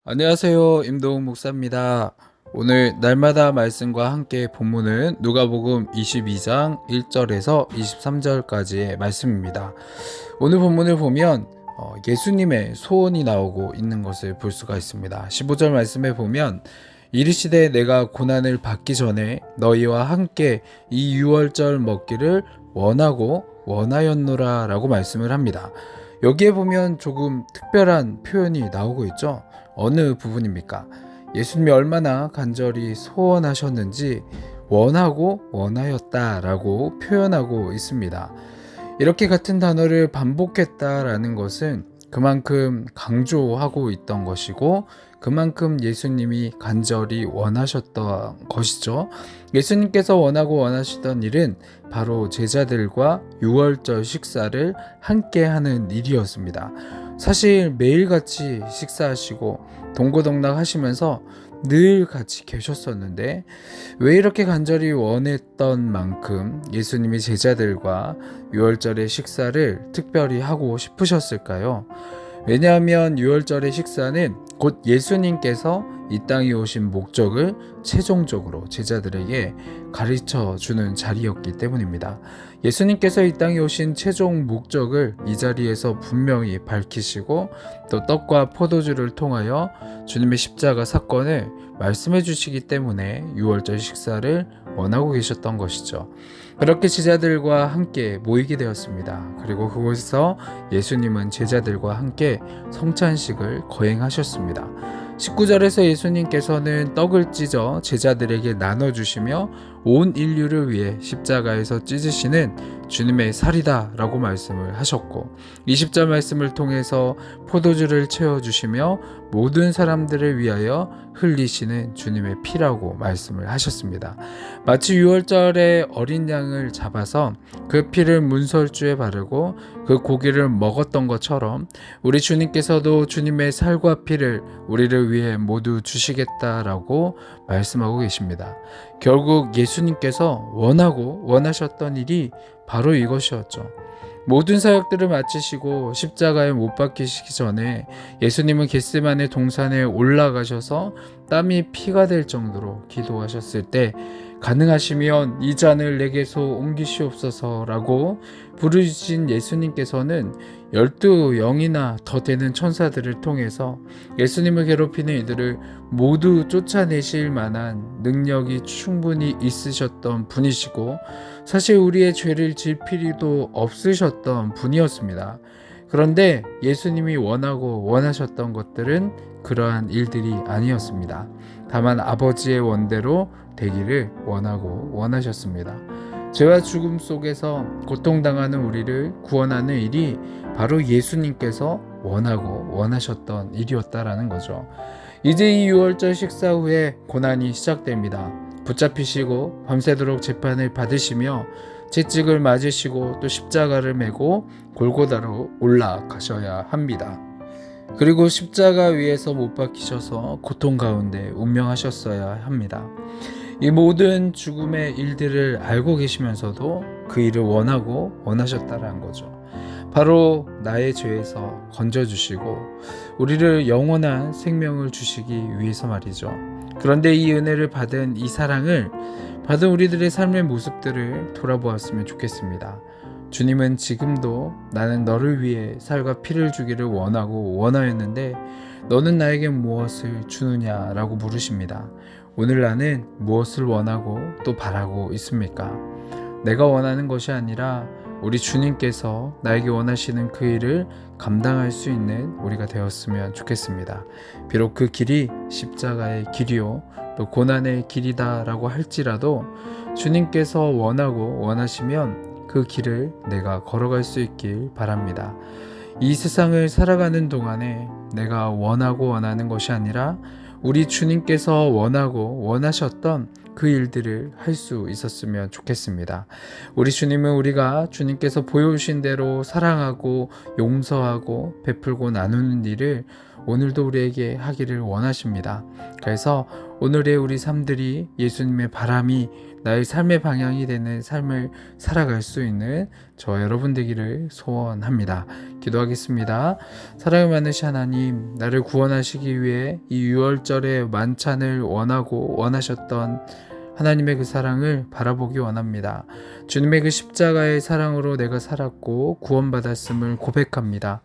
안녕하세요. 임동욱 목사입니다. 오늘 날마다 말씀과 함께 본문은 누가복음 22장 1절에서 23절까지의 말씀입니다. 오늘 본문을 보면 예수님의 소원이 나오고 있는 것을 볼 수가 있습니다. 15절 말씀에 보면 이르시되 내가 고난을 받기 전에 너희와 함께 이 유월절 먹기를 원하고 원하였노라 라고 말씀을 합니다. 여기에 보면 조금 특별한 표현이 나오고 있죠. 어느 부분입니까? 예수님이 얼마나 간절히 소원하셨는지 원하고 원하였다라고 표현하고 있습니다. 이렇게 같은 단어를 반복했다라는 것은 그만큼 강조하고 있던 것이고 그만큼 예수님이 간절히 원하셨던 것이죠. 예수님께서 원하고 원하시던 일은 바로 제자들과 유월절 식사를 함께 하는 일이었습니다. 사실 매일같이 식사하시고 동고동락 하시면서 늘 같이 계셨었는데 왜 이렇게 간절히 원했던 만큼 예수님이 제자들과 유월절의 식사를 특별히 하고 싶으셨을까요? 왜냐하면 유월절의 식사는 곧 예수님께서 이 땅에 오신 목적을 최종적으로 제자들에게 가르쳐 주는 자리였기 때문입니다. 예수님께서 이 땅에 오신 최종 목적을 이 자리에서 분명히 밝히시고 또 떡과 포도주를 통하여 주님의 십자가 사건을 말씀해 주시기 때문에 유월절 식사를 원하고 계셨던 것이죠. 그렇게 제자들과 함께 모이게 되었습니다. 그리고 그곳에서 예수님은 제자들과 함께 성찬식을 거행하셨습니다. 19절에서 예수님께서는 떡을 찢어 제자들에게 나눠주시며 온 인류를 위해 십자가에서 찢으시는 주님의 살이다 라고 말씀을 하셨고 20절 말씀을 통해서 포도주를 채워주시며 모든 사람들을 위하여 흘리시는 주님의 피라고 말씀을 하셨습니다. 마치 유월절에 어린 양을 잡아서 그 피를 문설주에 바르고 그 고기를 먹었던 것처럼 우리 주님께서도 주님의 살과 피를 우리를 위해 모두 주시겠다라고 말씀하고 계십니다. 결국 예수님께서 원하고 원하셨던 일이 바로 이것이었죠. 모든 사역들을 마치시고 십자가에 못 박히시기 전에 예수님은 겟세마네 동산에 올라가셔서 땀이 피가 될 정도로 기도하셨을 때 가능하시면 이 잔을 내게서 옮기시옵소서라고 부르신 예수님께서는 12영이나 더 되는 천사들을 통해서 예수님을 괴롭히는 이들을 모두 쫓아내실 만한 능력이 충분히 있으셨던 분이시고 사실 우리의 죄를 질 필요도 없으셨던 분이었습니다. 그런데 예수님이 원하고 원하셨던 것들은 그러한 일들이 아니었습니다. 다만 아버지의 원대로 되기를 원하고 원하셨습니다. 죄와 죽음 속에서 고통당하는 우리를 구원하는 일이 바로 예수님께서 원하고 원하셨던 일이었다라는 거죠. 이제 이 유월절 식사 후에 고난이 시작됩니다. 붙잡히시고 밤새도록 재판을 받으시며 채찍을 맞으시고 또 십자가를 메고 골고다로 올라가셔야 합니다. 그리고 십자가 위에서 못 박히셔서 고통 가운데 운명하셨어야 합니다. 이 모든 죽음의 일들을 알고 계시면서도 그 일을 원하고 원하셨다라는 거죠. 바로 나의 죄에서 건져주시고 우리를 영원한 생명을 주시기 위해서 말이죠. 그런데 이 은혜를 받은 이 사랑을 받은 우리들의 삶의 모습들을 돌아보았으면 좋겠습니다. 주님은 지금도 나는 너를 위해 살과 피를 주기를 원하고 원하였는데 너는 나에게 무엇을 주느냐라고 물으십니다. 오늘 나는 무엇을 원하고 또 바라고 있습니까? 내가 원하는 것이 아니라 우리 주님께서 나에게 원하시는 그 일을 감당할 수 있는 우리가 되었으면 좋겠습니다. 비록 그 길이 십자가의 길이요 또 고난의 길이다라고 할지라도 주님께서 원하고 원하시면 그 길을 내가 걸어갈 수 있길 바랍니다. 이 세상을 살아가는 동안에 내가 원하고 원하는 것이 아니라 우리 주님께서 원하고 원하셨던 그 일들을 할 수 있었으면 좋겠습니다. 우리 주님은 우리가 주님께서 보여주신 대로 사랑하고 용서하고 베풀고 나누는 일을 오늘도 우리에게 하기를 원하십니다. 그래서 오늘의 우리 삶들이 예수님의 바람이 나의 삶의 방향이 되는 삶을 살아갈 수 있는 저와 여러분 되기를 소원합니다. 기도하겠습니다. 사랑이 많으신 하나님, 나를 구원하시기 위해 이 유월절의 만찬을 원하셨던 하나님의 그 사랑을 바라보기 원합니다. 주님의 그 십자가의 사랑으로 내가 살았고 구원받았음을 고백합니다.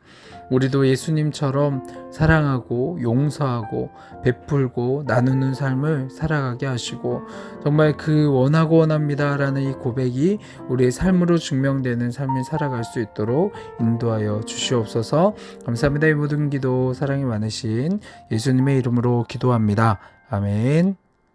우리도 예수님처럼 사랑하고 용서하고 베풀고 나누는 삶을 살아가게 하시고 정말 그 원합니다 라는 이 고백이 우리의 삶으로 증명되는 삶을 살아갈 수 있도록 인도하여 주시옵소서. 감사합니다. 이 모든 기도 사랑이 많으신 예수님의 이름으로 기도합니다. 아멘.